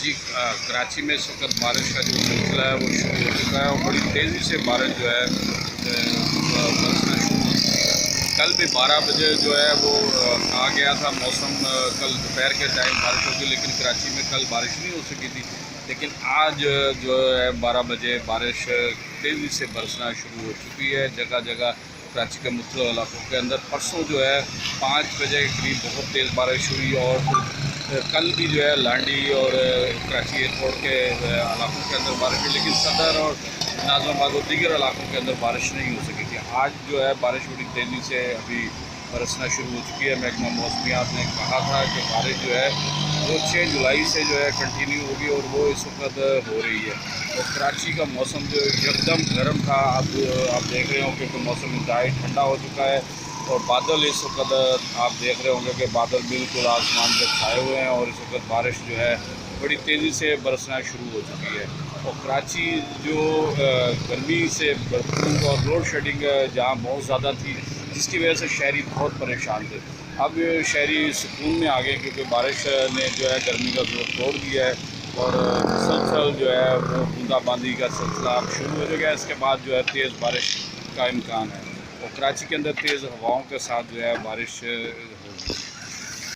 جی کراچی میں اس وقت بارش کا جو سلسلہ ہے وہ شروع ہو چکا ہے اور بڑی تیزی سے بارش جو ہے برسنا شروع ہو چکی ہے۔ کل بھی 12 بجے جو ہے وہ کہا گیا تھا موسم کل دوپہر کے ٹائم بارش ہوگی، لیکن کراچی میں کل بارش نہیں ہو سکی تھی، لیکن آج جو ہے 12 بجے بارش تیزی سے برسنا شروع ہو چکی ہے جگہ جگہ کراچی کے مختلف علاقوں کے اندر۔ پرسوں جو ہے 5 بجے کے قریب بہت تیز بارش ہوئی اور کل بھی جو ہے لانڈی اور کراچی ایئرپورٹ کے علاقوں کے اندر بارش ہوئی، لیکن صدر اور ناظم آباد اور دیگر علاقوں کے اندر بارش نہیں ہو سکی تھی۔ آج جو ہے بارش بڑی تیزی سے ابھی برسنا شروع ہو چکی ہے۔ محکمہ موسمیات نے کہا تھا کہ بارش جو ہے وہ 6 جولائی سے جو ہے کنٹینیو ہوگی اور وہ اس وقت ہو رہی ہے۔ اور کراچی کا موسم جو یکدم گرم تھا، اب آپ دیکھ رہے ہوں کہ موسم انتہائی ٹھنڈا ہو چکا ہے اور بادل اس وقت آپ دیکھ رہے ہوں گے کہ بادل بالکل آسمان پہ چھائے ہوئے ہیں اور اس وقت بارش جو ہے بڑی تیزی سے برسنا شروع ہو چکی ہے۔ اور کراچی جو گرمی سے بھرپور اور لوڈ شیڈنگ جہاں بہت زیادہ تھی، جس کی وجہ سے شہری بہت پریشان تھے، اب شہری سکون میں آ گئے کیونکہ بارش نے جو ہے گرمی کا زور توڑ دیا ہے اور مسلسل جو ہے وہ بوندا باندی کا سلسلہ اب شروع ہو گیا ہے۔ اس کے بعد جو ہے تیز بارش کا امکان ہے اور کراچی کے اندر تیز ہواؤں کے ساتھ جو ہے بارش